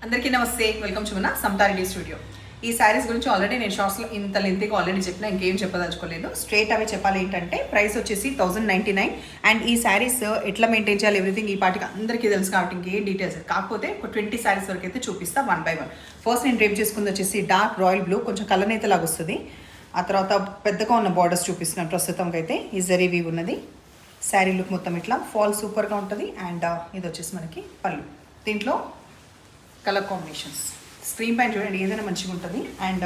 అందరికీ నమస్తే, welcome to మన సమతారెడ్డి స్టూడియో. ఈ శారీస్ గురించి ఆల్రెడీ నేను షార్ట్స్లో ఇంత లెంత్గా ఆల్రెడీ చెప్పిన, ఇంకేం చెప్పదలుచుకోలేదు. స్ట్రేట్ అవే చెప్పాలి ఏంటంటే ప్రైస్ వచ్చేసి 1099. అండ్ ఈ శారీస్ ఎట్లా మెయింటైన్ చేయాలి ఎవ్రీథింగ్ ఈ పాటికి అందరికీ తెలుసు కాబట్టి ఇంకేం డీటెయిల్స్ కాకపోతే ఒక 20 శారీస్ వరకు అయితే చూపిస్తా వన్ బై వన్. ఫస్ట్ నేను డ్రేప్ చేసుకుంది వచ్చేసి డార్క్ రాయల్ బ్లూ, కొంచెం కలనేత లాగా వస్తుంది. ఆ తర్వాత పెద్దగా ఉన్న బార్డర్స్ చూపిస్తున్నాను ప్రస్తుతంకి అయితే. ఈ జరీ వీవ్ ఉన్నది. శారీ లుక్ మొత్తం ఇట్లా ఫాల్ సూపర్గా ఉంటుంది. అండ్ ఇది వచ్చేసి మనకి పళ్ళు. దీంట్లో కలర్ కాంబినేషన్స్ స్క్రీన్ పైన చూడండి, ఏదైనా మంచిగా ఉంటుంది. అండ్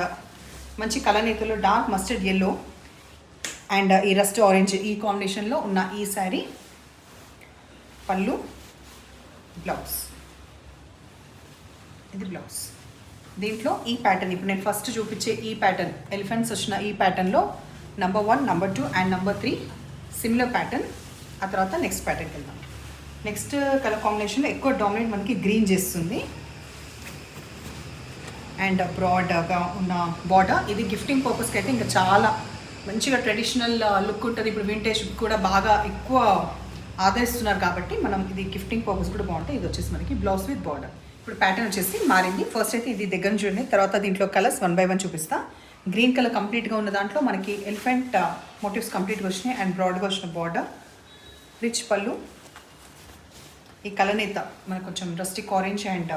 మంచి కలర్ నేతలో డార్క్ మస్టర్డ్ ఎల్లో అండ్ ఈ రస్ట్ ఆరెంజ్ ఈ కాంబినేషన్లో ఉన్న ఈ శారీ పళ్ళు, బ్లౌజ్. ఇది బ్లౌజ్. దీంట్లో ఈ ప్యాటర్న్ ఇప్పుడు నేను ఫస్ట్ చూపించే ఈ ప్యాటర్న్ ఎలిఫెంట్స్ వచ్చిన ఈ ప్యాటర్న్లో number 1, number 2 and number 3 similar pattern. ఆ తర్వాత నెక్స్ట్ ప్యాటర్న్కి వెళ్దాం. నెక్స్ట్ కలర్ కాంబినేషన్లో ఎక్కువ డామినేట్ మనకి గ్రీన్ చేస్తుంది అండ్ బ్రాడ్గా ఉన్న బార్డర్. ఇది గిఫ్టింగ్ పర్పస్కి అయితే ఇంకా చాలా మంచిగా ట్రెడిషనల్ లుక్ ఉంటుంది. ఇప్పుడు వింటేజ్ కూడా బాగా ఎక్కువ ఆదరిస్తున్నారు కాబట్టి మనం ఇది గిఫ్టింగ్ పర్పస్ కూడా బాగుంటుంది. ఇది వచ్చేసి మనకి బ్లౌజ్ విత్ బార్డర్. ఇప్పుడు ప్యాటర్న్ వచ్చేసి మారింది. ఫస్ట్ అయితే ఇది దగ్గర చూడండి, తర్వాత దీంట్లో కలర్స్ వన్ బై వన్ చూపిస్తా. గ్రీన్ కలర్ కంప్లీట్గా ఉన్న దాంట్లో మనకి ఎలిఫెంట్ మోటివ్స్ కంప్లీట్గా వచ్చినాయి అండ్ బ్రాడ్గా వచ్చిన బార్డర్, రిచ్ పళ్ళు. ఈ కలర్ నేత మనకు కొంచెం రస్టిక్ ఆరెంజ్ అండ్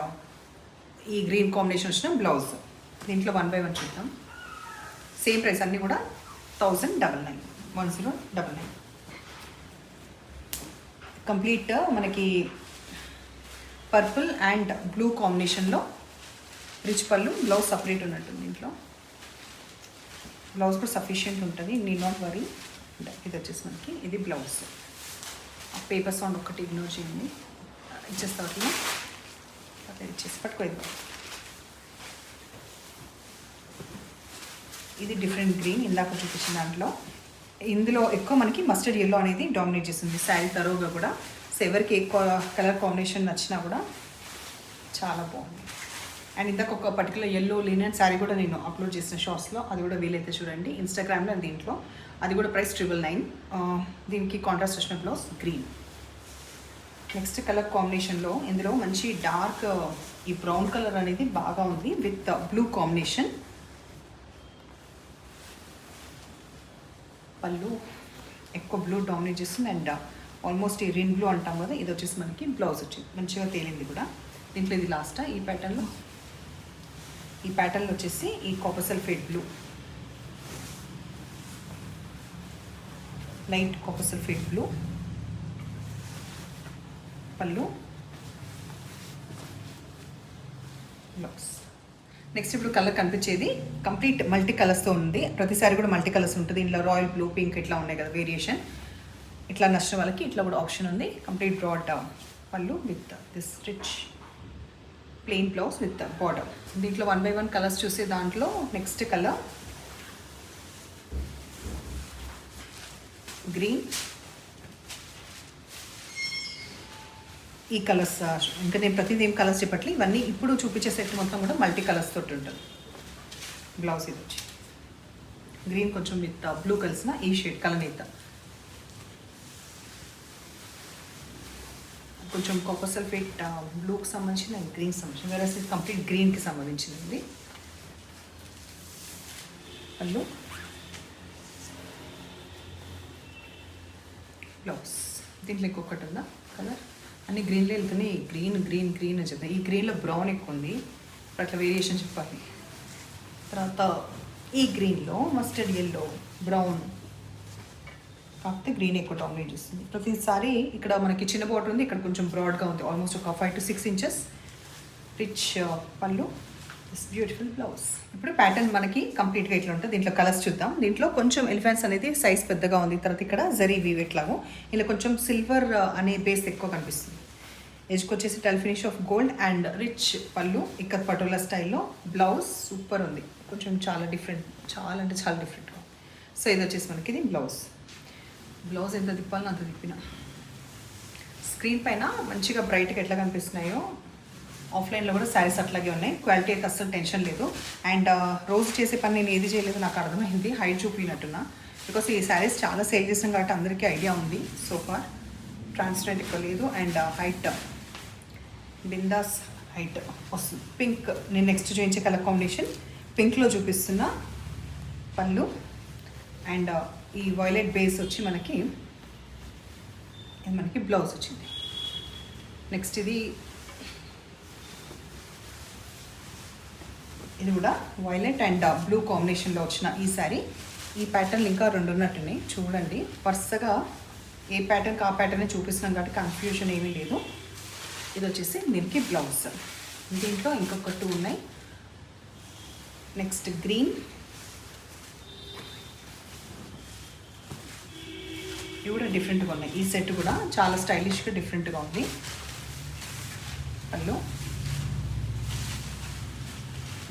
ఈ గ్రీన్ కాంబినేషన్ వచ్చిన బ్లౌజ్. దీంట్లో వన్ బై వన్ చూద్దాం. సేమ్ ప్రైస్ అన్నీ కూడా 1099 కంప్లీట్ మనకి పర్పుల్ అండ్ బ్లూ కాంబినేషన్లో రిచ్ పళ్ళు, బ్లౌజ్ సపరేట్ ఉన్నట్టుంది. దీంట్లో బ్లౌజ్ కూడా సఫిషియెంట్ ఉంటుంది, నీడ్ నాట్ వరీ. ఇది వచ్చేసి మనకి ఇది బ్లౌజ్. పేపర్ సౌండ్ ఒకటి ఇగ్నోర్ చేయండి, ఇచ్చేస్తా అట్లా ఇచ్చేసి పట్టుకోదు. ఇది డిఫరెంట్ గ్రీన్ ఇందాక చూపించిన దాంట్లో. ఇందులో ఎక్కువ మనకి మస్టర్డ్ ఎల్లో అనేది డామినేట్ చేస్తుంది శారీ తరువుగా కూడా. సో ఎవరికి ఎక్కువ కలర్ కాంబినేషన్ నచ్చినా కూడా చాలా బాగుంది. అండ్ ఇందాక ఒక పర్టికులర్ ఎల్లో లినెన్ శారీ కూడా నేను అప్లోడ్ చేసిన షార్ట్స్లో, అది కూడా వీలైతే చూడండి ఇన్స్టాగ్రామ్లో. దీంట్లో అది కూడా ప్రైస్ 999. దీనికి కాంట్రాస్ట్ వచ్చిన బ్లౌజ్ గ్రీన్. నెక్స్ట్ కలర్ కాంబినేషన్లో ఇందులో మంచి డార్క్ ఈ బ్రౌన్ కలర్ అనేది బాగా ఉంది విత్ బ్లూ కాంబినేషన్. పళ్ళు ఎక్కువ బ్లూ డామినేట్ చేస్తుంది అండ్ ఆల్మోస్ట్ ఈ రిన్ బ్లూ అంటాం కదా, ఇది వచ్చేసి మనకి బ్లౌజ్ వచ్చింది మంచిగా తేలింది కూడా. దీంట్లో ఇది లాస్ట్ ఈ ప్యాటర్న్లో వచ్చేసి ఈ copper sulphate blue, light copper sulphate blue పళ్ళు, బ్లౌజ్. నెక్స్ట్ ఇప్పుడు కలర్ కనిపించేది కంప్లీట్ మల్టీ కలర్స్తో ఉంది. ప్రతిసారి కూడా మల్టీ కలర్స్ ఉంటుంది. ఇంట్లో రాయల్ బ్లూ, పింక్ ఇట్లా ఉన్నాయి కదా వేరియేషన్. ఇట్లా నచ్చిన వాళ్ళకి ఇట్లా కూడా ఆప్షన్ ఉంది. కంప్లీట్ బ్రాడ్ పళ్ళు with this rich plain blouse with border. దీంట్లో వన్ బై వన్ కలర్స్ చూసే దాంట్లో నెక్స్ట్ కలర్ గ్రీన్. ఈ కలర్స్ ఇంకా నేను ప్రతిదీ ఏం కలర్స్ చెప్పట్లే, ఇవన్నీ ఇప్పుడు చూపించే సెట్ మొత్తం కూడా మల్టీ కలర్స్ తోటి ఉంటుంది. బ్లౌజ్ ఇది వచ్చి గ్రీన్ కొంచెం విత్ బ్లూ కలిసిన ఈ షేడ్ కలనేత. కొంచెం కాపర్ సల్ఫేట్ బ్లూకి సంబంధించిన గ్రీన్కి సంబంధించిన, వేరే ఇది కంప్లీట్ గ్రీన్కి సంబంధించింది. పళ్ళు, బ్లౌజ్. దీంట్లో ఇంకొకటి ఉందా కలర్, అన్ని గ్రీన్లో వెళ్తున్నాయి. గ్రీన్ గ్రీన్ గ్రీన్ అని చెప్తాను. ఈ గ్రీన్లో బ్రౌన్ ఎక్కువ ఉంది, అట్లా వేరియేషన్ చెప్పాలి. తర్వాత ఈ గ్రీన్లో మస్టర్డ్ ఎల్లో, బ్రౌన్, కాకపోతే గ్రీన్ ఎక్కువ డామినేట్ చేస్తుంది. ప్రతిసారి ఇక్కడ మనకి చిన్న బార్డర్ ఉంది, ఇక్కడ కొంచెం బ్రాడ్గా ఉంది, ఆల్మోస్ట్ ఒక 5 to 6 inches. రిచ్ పళ్ళు, దిస్ బ్యూటిఫుల్ బ్లౌజ్. ఇప్పుడు ప్యాటర్న్ మనకి కంప్లీట్గా ఇట్లా ఉంటుంది. దీంట్లో కలర్స్ చూద్దాం. దీంట్లో కొంచెం ఎలిఫెంట్స్ అనేది సైజ్ పెద్దగా ఉంది. తర్వాత ఇక్కడ జరీ వీవ్ ఎట్లాగో ఇలా కొంచెం సిల్వర్ అనే బేస్ ఎక్కువ కనిపిస్తుంది. ఎజ్కి వచ్చేసి tell finish off gold and rich పళ్ళు, ఇక్కడ పటోలా స్టైల్లో. బ్లౌజ్ సూపర్ ఉంది, కొంచెం చాలా డిఫరెంట్, చాలా అంటే చాలా డిఫరెంట్గా. సో ఇది వచ్చేసి మనకి ఇది బ్లౌజ్. బ్లౌజ్ ఎంత తిప్పాలో అంత తిప్పిన. స్క్రీన్ పైన మంచిగా బ్రైట్గా ఎట్లా కనిపిస్తున్నాయో ఆఫ్లైన్లో కూడా శారీస్ అట్లాగే ఉన్నాయి. క్వాలిటీ అయితే అస్సలు టెన్షన్ లేదు. అండ్ రోజు చేసే పని నేను ఏది చేయలేదు, నాకు అర్థమైంది. హైట్ చూపినట్టున్నా బికాస్ ఈ శారీస్ చాలా సేల్ చేసాం కాబట్టి అందరికీ ఐడియా ఉంది. సో ఫార్ ట్రాన్స్పరెంట్ ఎక్కువ లేదు అండ్ హైట్ బిందాస్ హైట్ వస్తుంది. పింక్ నేను నెక్స్ట్ చూపించే కలర్ కాంబినేషన్ పింక్లో చూపిస్తున్న పళ్ళు అండ్ ఈ వైలెట్ బేస్ వచ్చి మనకి బ్లౌజ్ వచ్చింది. నెక్స్ట్ ఇది కూడా వైలెట్ అండ్ బ్లూ కాంబినేషన్లో వచ్చిన ఈ శారీ. ఈ ప్యాటర్న్ ఇంకా 2 ఉన్నట్టున్నాయి చూడండి. వరుసగా ఏ ప్యాటర్న్కి ఆ ప్యాటర్నే చూపిస్తున్నాం కాబట్టి కన్ఫ్యూజన్ ఏమీ లేదు. ఇది వచ్చేసి దీనికి బ్లౌజ్. దీంట్లో ఇంకొక 2 ఉన్నాయి. నెక్స్ట్ గ్రీన్, ఇవి కూడా డిఫరెంట్గా ఉన్నాయి. ఈ సెట్ కూడా చాలా స్టైలిష్గా డిఫరెంట్గా ఉంది. పళ్ళు,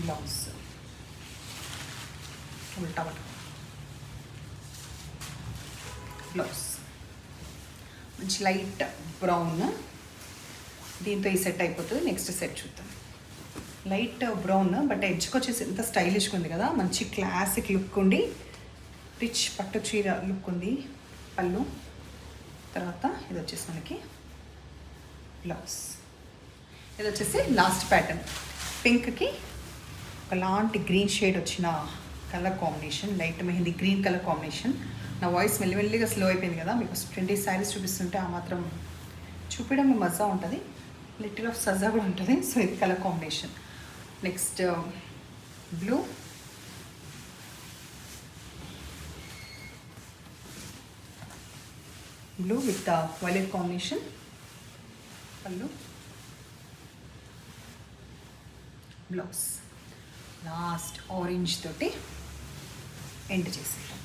బ్లౌజ్ ఉల్టా బ్లౌజ్ మంచి లైట్ బ్రౌన్. దీంతో ఈ సెట్ అయిపోతుంది. నెక్స్ట్ సెట్ చూద్దాం. లైట్ బ్రౌన్ బట్ ఎడ్జ్కి వచ్చేసి ఎంత స్టైలిష్గా ఉంది కదా, మంచి క్లాసిక్ లుక్ ఉండి రిచ్ పట్టు చీర లుక్ ఉంది. పళ్ళు, తర్వాత ఇది వచ్చేసి మనకి బ్లౌజ్. ఇది వచ్చేసి లాస్ట్ ప్యాటర్న్ పింక్కి ఒకలాంటి గ్రీన్ షేడ్ వచ్చిన colour combination, light mehndi green colour combination. నా వాయిస్ మెల్లిమెల్లిగా స్లో అయిపోయింది కదా, బికాస్ 20 శారీస్ చూపిస్తుంటే ఆ మాత్రం చూపించడం మజా ఉంటుంది, లిటిల్ ఆఫ్ సజా కూడా ఉంటుంది. సో ఇది colour combination. Next blue, blue with violet combination. పళ్ళు, బ్లౌజ్. లాస్ట్ ఆరెంజ్ తోటి ఎండ్ చేసేద్దాం.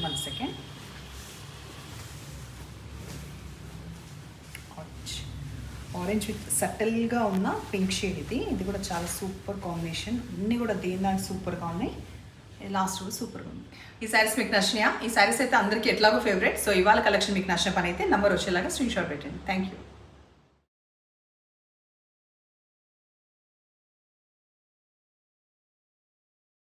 1 సెకండ్. ఆరెంజ్ విత్ సటిల్గా ఉన్న పింక్ షేడ్ ఇది కూడా చాలా సూపర్ కాంబినేషన్. అన్నీ కూడా దేని సూపర్గా ఉన్నాయి. లాస్ట్ కూడా సూపర్గా ఉంది. ఈ శారీస్ మీకు నచ్చినాయా? ఈ శారీస్ అయితే అందరికీ ఎట్లాగో ఫేవరెట్. సో ఇవాళ కలెక్షన్ మీకు నచ్చిన పని అయితే నంబర్ వచ్చేలాగా స్క్రీన్ షాట్ పెట్టండి. Thank you.